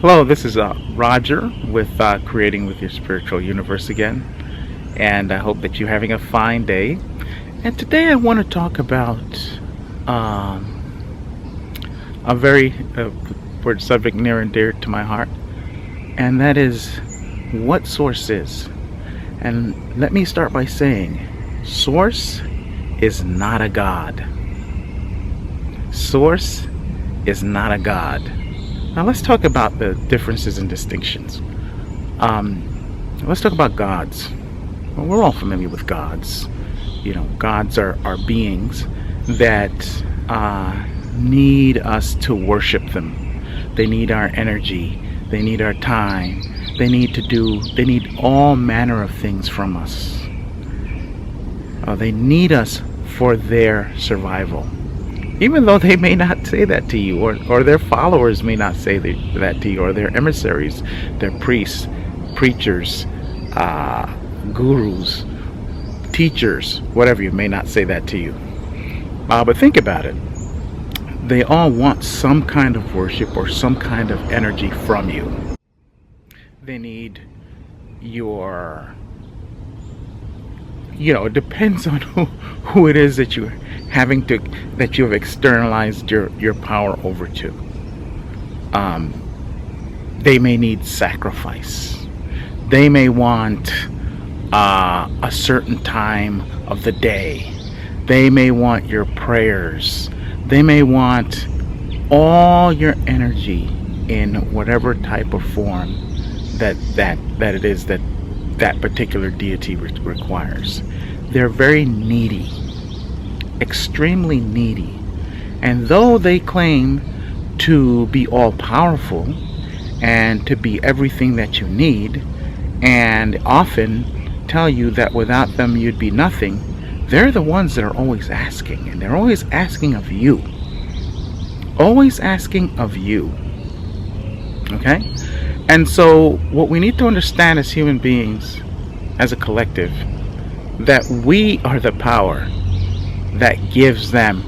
Hello, this is Roger with Creating with Your Spiritual Universe again, and I hope that you're having a fine day. And today I want to talk about a very word subject near and dear to my heart, and that is what Source is. And let me start by saying, Source is not a God. Source is not a God. Now let's talk about the differences and distinctions. Let's talk about gods. Well, we're all familiar with gods. You know, gods are beings that need us to worship them. They need our energy. They need our time. They need all manner of things from us. They need us for their survival. Even though they may not say that to you, or their followers may not say that to you, or their emissaries, their priests, preachers, gurus, teachers, whatever, you may not say that to you. But think about it. They all want some kind of worship or some kind of energy from you. They need your, it depends on who it is that you have externalized your power over to. They may need sacrifice. They may want a certain time of the day. They may want your prayers. They may want all your energy in whatever type of form that it is that particular deity requires. They're very needy, extremely needy. And though they claim to be all powerful and to be everything that you need, and often tell you that without them you'd be nothing, they're the ones that are always asking, and they're always asking of you. Always asking of you. Okay? And so what we need to understand as human beings, as a collective, that we are the power that gives them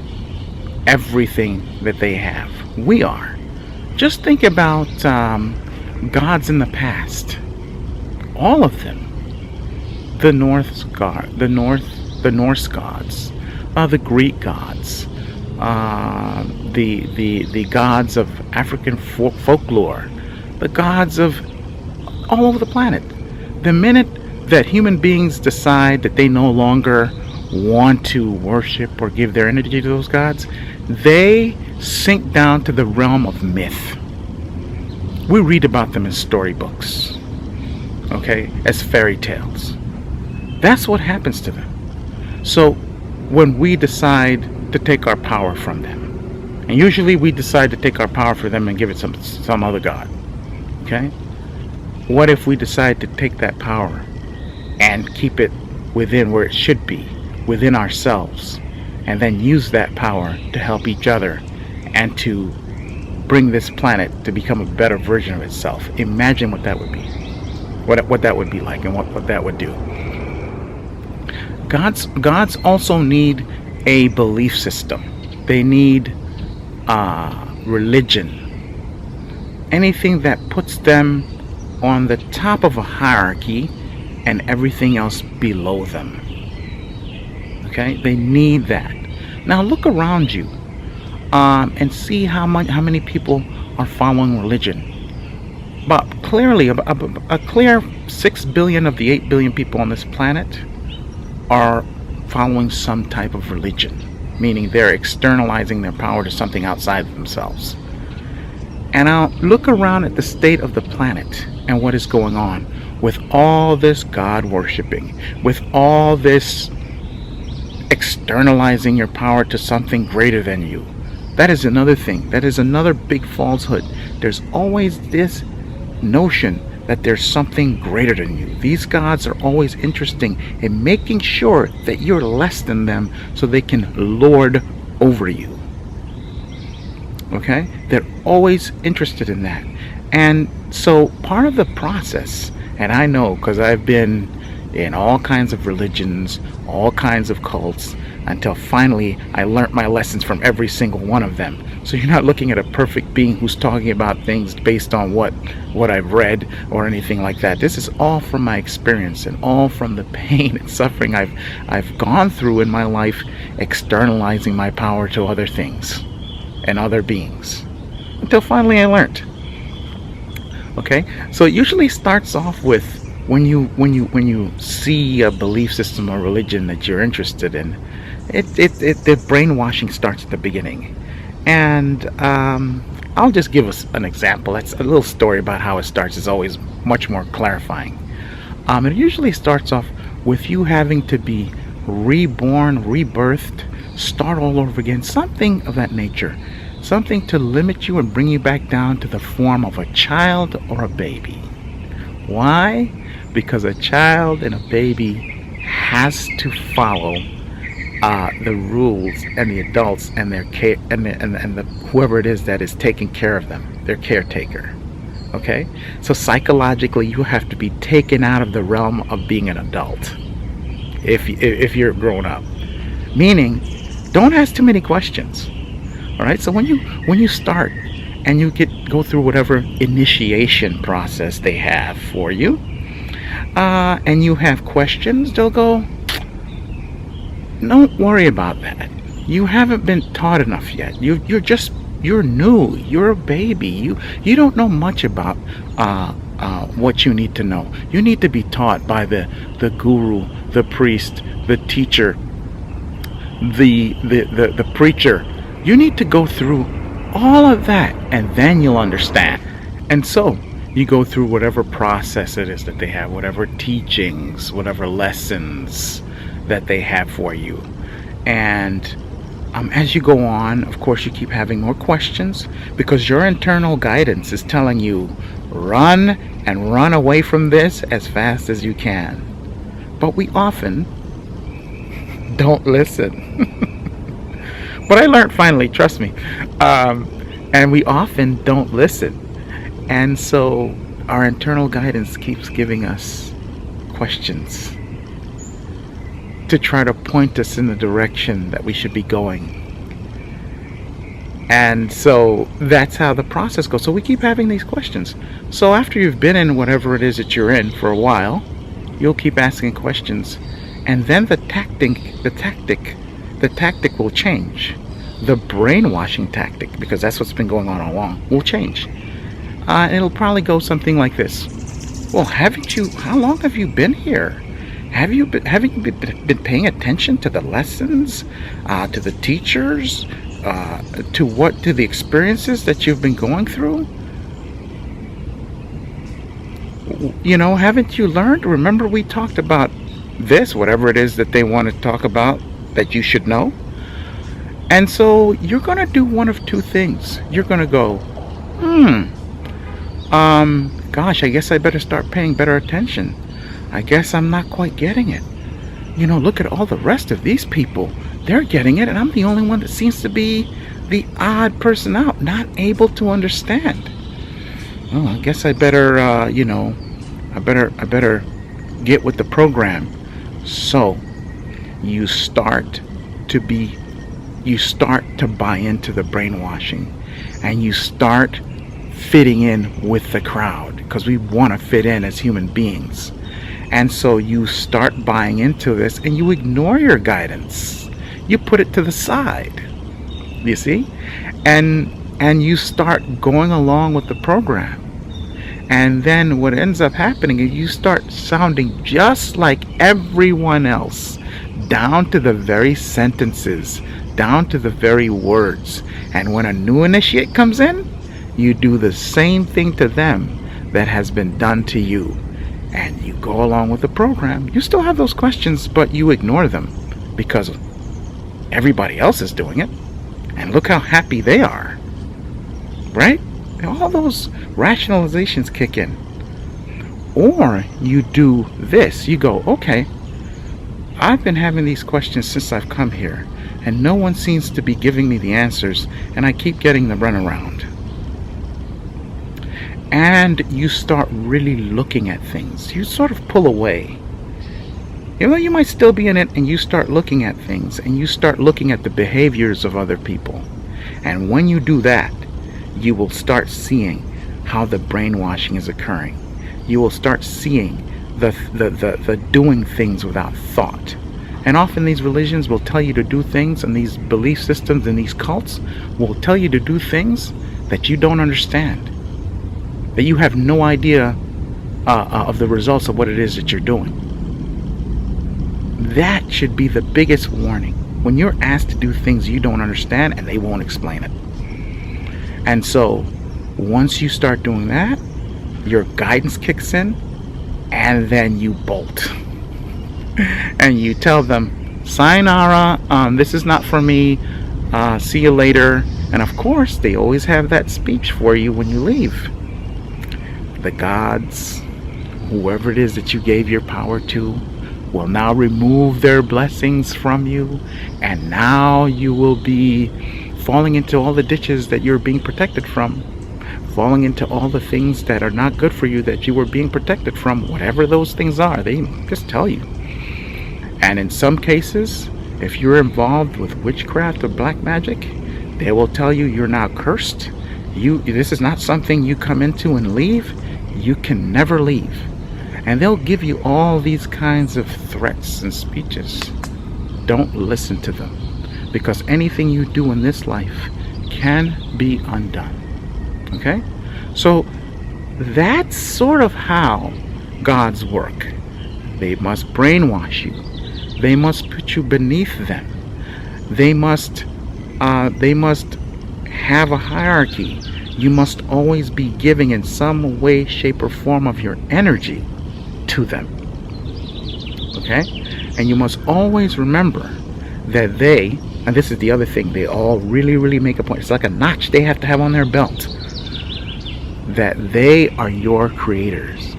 everything that they have. We are. Just think about gods in the past. All of them. The Norse gods, the Greek gods, the gods of African folklore, the gods of all over the planet. The minute that human beings decide that they no longer want to worship or give their energy to those gods, they sink down to the realm of myth. We read about them in storybooks, okay, as fairy tales. That's what happens to them. So when we decide to take our power from them, and usually we decide to take our power from them and give it some other god, okay? What if we decide to take that power and keep it within where it should be, within ourselves, and then use that power to help each other and to bring this planet to become a better version of itself? Imagine what that would be, what that would be like, and what that would do. Gods also need a belief system. They need religion. Anything that puts them on the top of a hierarchy and everything else below them. Okay, they need that. Now look around you and see how many people are following religion. But clearly, a clear 6 billion of the 8 billion people on this planet are following some type of religion, meaning they're externalizing their power to something outside of themselves. And now look around at the state of the planet and what is going on with all this God worshiping, with all this externalizing your power to something greater than you. That is another thing. That is another big falsehood. There's always this notion that there's something greater than you. These gods are always interested in making sure that you're less than them so they can lord over you. Okay? They're always interested in that. And so part of the process, and I know because I've been in all kinds of religions, all kinds of cults, until finally I learned my lessons from every single one of them. So you're not looking at a perfect being who's talking about things based on what I've read or anything like that. This is all from my experience and all from the pain and suffering I've gone through in my life, externalizing my power to other things and other beings, until finally I learned. Okay, so it usually starts off with when you see a belief system or religion that you're interested in. The brainwashing starts at the beginning. And I'll just give us an example. That's a little story about how it starts. Is always much more clarifying. It usually starts off with you having to be reborn, rebirthed, start all over again, something of that nature. Something to limit you and bring you back down to the form of a child or a baby. Why? Because a child and a baby has to follow the rules and the adults and their care and the whoever it is that is taking care of them, their caretaker. Okay, so psychologically you have to be taken out of the realm of being an adult if you're grown up, meaning don't ask too many questions. All right, so when you start and you go through whatever initiation process they have for you, and you have questions, they'll go, don't worry about that. You haven't been taught enough yet. You're new. You're a baby. You don't know much about what you need to know. You need to be taught by the guru, the priest, the teacher, the preacher. You need to go through all of that, and then you'll understand. And so you go through whatever process it is that they have, whatever teachings, whatever lessons that they have for you. And as you go on, of course, you keep having more questions because your internal guidance is telling you, run and run away from this as fast as you can. But we often don't listen. But I learned finally, trust me. And we often don't listen. And so our internal guidance keeps giving us questions to try to point us in the direction that we should be going. And so that's how the process goes. So we keep having these questions. So after you've been in whatever it is that you're in for a while, you'll keep asking questions, and then the tactic will change. The brainwashing tactic, because that's what's been going on all along, will change. It'll probably go something like this. Well, how long have you been here? Haven't you been paying attention to the lessons, to the teachers, to the experiences that you've been going through? Haven't you learned? Remember we talked about this, whatever it is that they want to talk about that you should know? And so you're going to do one of two things. You're going to go, gosh, I guess I better start paying better attention. I guess I'm not quite getting it. Look at all the rest of these people. They're getting it, and I'm the only one that seems to be the odd person out, not able to understand. Well, I guess I better, I better get with the program. So you start to buy into the brainwashing, and you start fitting in with the crowd, because we want to fit in as human beings. And so you start buying into this, and you ignore your guidance. You put it to the side, you see, and you start going along with the program. And then what ends up happening is you start sounding just like everyone else, down to the very sentences, down to the very words. And when a new initiate comes in, you do the same thing to them that has been done to you. And you go along with the program. You still have those questions, but you ignore them because everybody else is doing it. And look how happy they are. Right? All those rationalizations kick in. Or you do this. You go, okay, I've been having these questions since I've come here, and no one seems to be giving me the answers, and I keep getting the runaround. And you start really looking at things. You sort of pull away. You might still be in it, and you start looking at things, and you start looking at the behaviors of other people. And when you do that, you will start seeing how the brainwashing is occurring. You will start seeing the doing things without thought. And often these religions will tell you to do things, and these belief systems and these cults will tell you to do things that you don't understand, that you have no idea of the results of what it is that you're doing. That should be the biggest warning when you're asked to do things you don't understand and they won't explain it. And so once you start doing that, your guidance kicks in, and then you bolt. And you tell them, sayonara, this is not for me, see you later. And of course, they always have that speech for you when you leave. The gods, whoever it is that you gave your power to, will now remove their blessings from you, and now you will be falling into all the ditches that you're being protected from, falling into all the things that are not good for you that you were being protected from, whatever those things are. They just tell you. And in some cases, if you're involved with witchcraft or black magic, they will tell you you're now cursed. This is not something you come into and leave. You can never leave. And they'll give you all these kinds of threats and speeches. Don't listen to them, because anything you do in this life can be undone. Okay? So that's sort of how gods work. They must brainwash you. They must put you beneath them. They must have a hierarchy. You must always be giving in some way, shape, or form of your energy to them. Okay? And you must always remember that they, and this is the other thing, they all really make a point. It's like a notch they have to have on their belt, that they are your creators.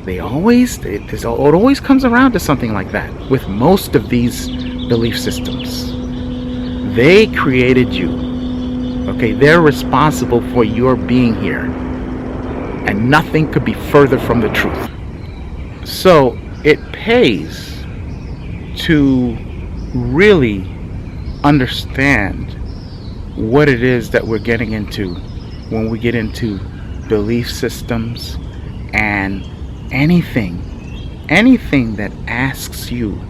It always comes around to something like that with most of these belief systems. They created you. Okay, they're responsible for your being here. And nothing could be further from the truth. So it pays to really understand what it is that we're getting into when we get into belief systems and anything that asks you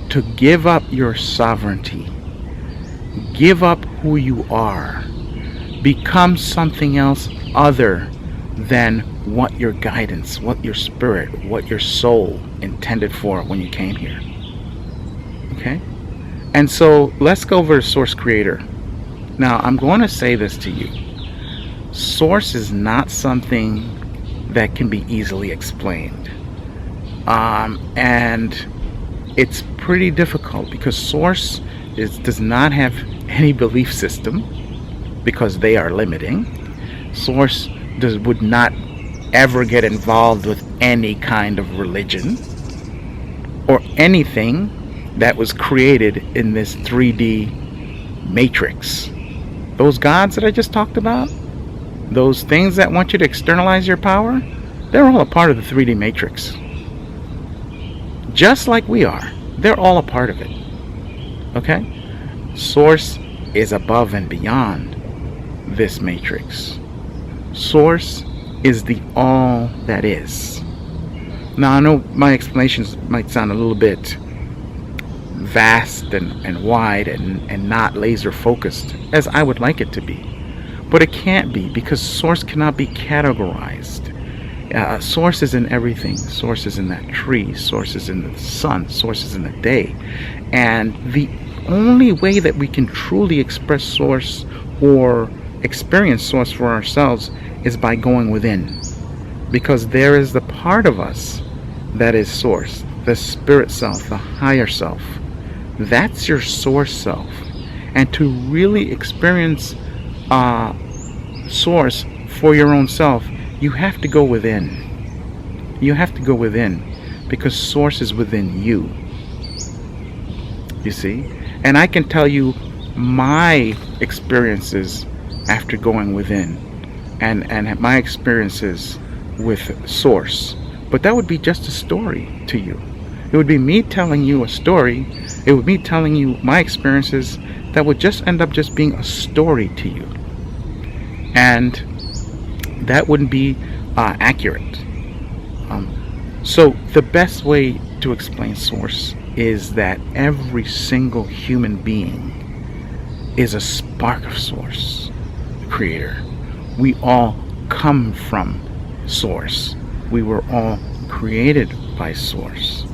to give up your sovereignty, give up who you are, become something else other than what your guidance, what your spirit, what your soul intended for when you came here. Okay? And so let's go over to Source Creator. Now, I'm going to say this to you. Source is not something that can be easily explained. And it's pretty difficult because Source does not have any belief system, because they are limiting. Source would not ever get involved with any kind of religion or anything that was created in this 3D matrix. Those gods that I just talked about, those things that want you to externalize your power, they're all a part of the 3D matrix. Just like we are. They're all a part of it. Okay? Source is above and beyond this matrix. Source is the all that is. Now, I know my explanations might sound a little bit vast and wide and not laser focused as I would like it to be. But it can't be, because Source cannot be categorized. Source is in everything. Source is in that tree. Source is in the sun. Source is in the day. And the only way that we can truly express Source or experience Source for ourselves is by going within. Because there is the part of us that is Source, the spirit self, the higher self. That's your Source self. And to really experience Source for your own self, you have to go within. You have to go within, because Source is within you. You see? And I can tell you my experiences after going within, and my experiences with Source. But that would be just a story to you. It would be me telling you a story. It would be me telling you my experiences that would just end up just being a story to you. And that wouldn't be accurate. So the best way to explain source is that every single human being is a spark of source, creator. We all come from source. We were all created by source,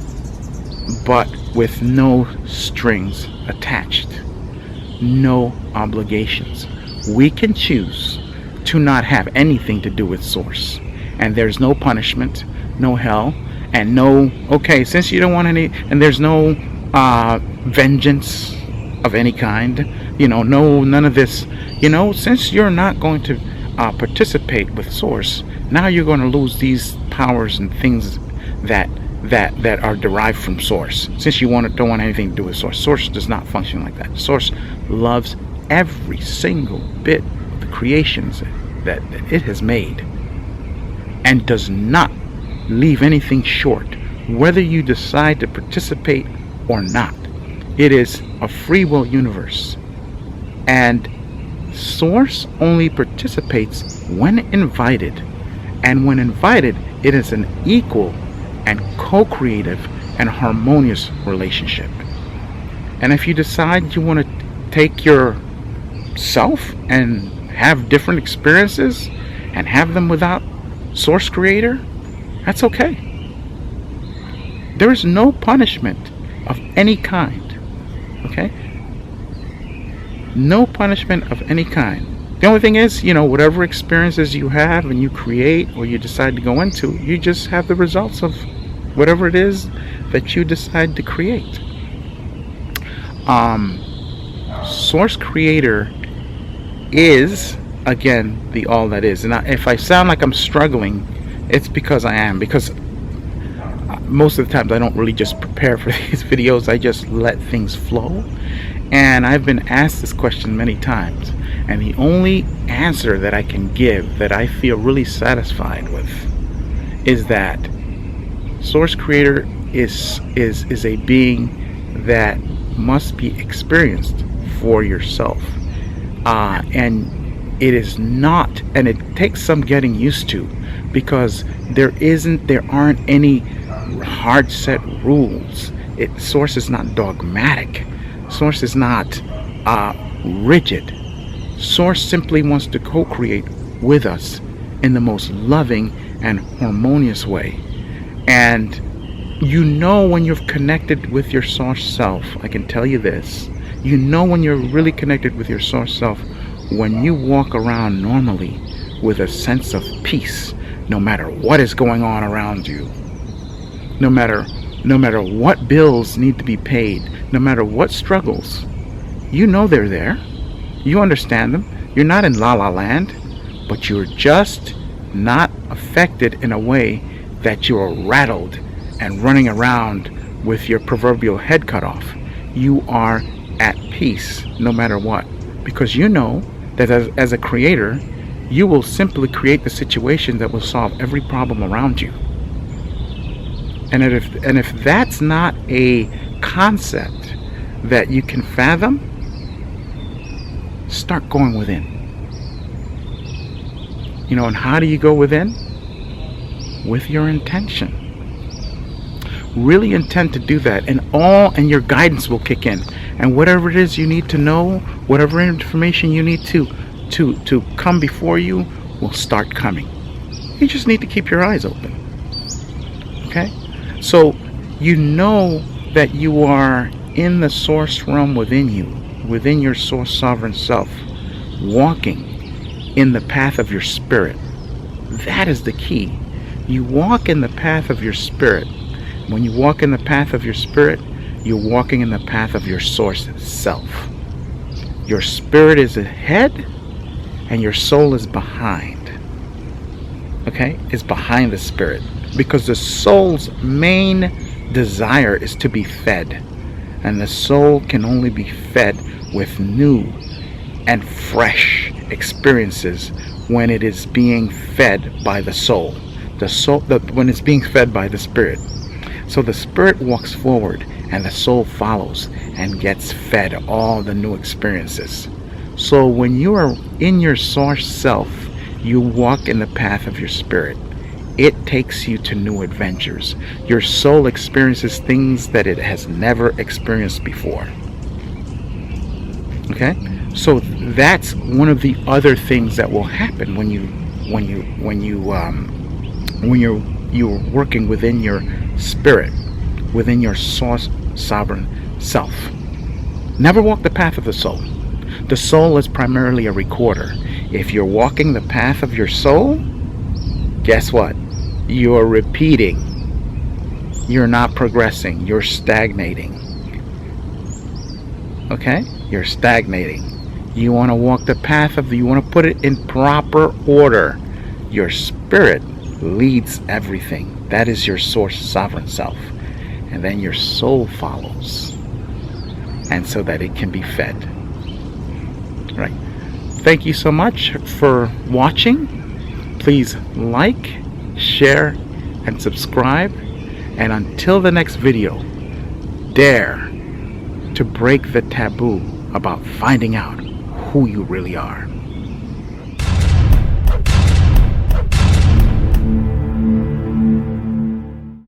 but with no strings attached, no obligations. We can choose to not have anything to do with source, and there's no punishment, no hell, and no, okay, since you don't want any, and there's no vengeance of any kind, none of this, since you're not going to participate with source, now you're going to lose these powers and things that are derived from source. Since you don't want anything to do with source, source does not function like that. Source loves every single bit of the creations that it has made, and does not leave anything short, whether you decide to participate or not. It is a free will universe, and source only participates when invited, and when invited, it is an equal and co-creative and harmonious relationship. And if you decide you want to take yourself and have different experiences and have them without source creator, that's okay. There is no punishment of any kind. Okay? No punishment of any kind. The only thing is, whatever experiences you have and you create or you decide to go into, you just have the results of whatever it is that you decide to create. Source creator is, again, the all that is. And if I sound like I'm struggling, it's because I am. Because most of the times I don't really just prepare for these videos. I just let things flow. And I've been asked this question many times. And the only answer that I can give that I feel really satisfied with is that source creator is a being that must be experienced for yourself. And it is not, and it takes some getting used to, because there aren't any hard set rules. Source is not dogmatic. Source is not rigid. Source simply wants to co-create with us in the most loving and harmonious way. And when you're connected with your source self, I can tell you this, when you're really connected with your source self, when you walk around normally with a sense of peace, no matter what is going on around you, no matter what bills need to be paid, no matter what struggles, they're there. You understand them. You're not in la la land, but you're just not affected in a way that you are rattled and running around with your proverbial head cut off. You are at peace no matter what, because you know that as a creator, you will simply create the situation that will solve every problem around you. And if that's not a concept that you can fathom, start going within. And how do you go within? With your intention. Really intend to do that, and your guidance will kick in. And whatever it is you need to know, whatever information you need to come before you will start coming. You just need to keep your eyes open. Okay? So that you are in the source realm within you, within your source sovereign self, walking in the path of your spirit. That is the key. You walk in the path of your spirit. When you walk in the path of your spirit, you're walking in the path of your source self. Your spirit is ahead and your soul is behind. Okay? It's behind the spirit. Because the soul's main desire is to be fed. And the soul can only be fed with new and fresh experiences when it is being fed by the soul. When it's being fed by the spirit. So the spirit walks forward and the soul follows and gets fed all the new experiences. So when you are in your source self, you walk in the path of your spirit. It takes you to new adventures. Your soul experiences things that it has never experienced before. Okay? So that's one of the other things that will happen when you're working within your spirit, within your source sovereign self. Never walk the path of the soul. The soul is primarily a recorder. If you're walking the path of your soul, guess what? You're repeating. You're not progressing. You're stagnating. Okay? You're stagnating. You want to walk the path of, you want to put it in proper order. Your spirit leads everything. That is your source sovereign self. And then your soul follows. And so that it can be fed. Right. Thank you so much for watching. Please like, share, and subscribe. And until the next video, dare to break the taboo about finding out who you really are.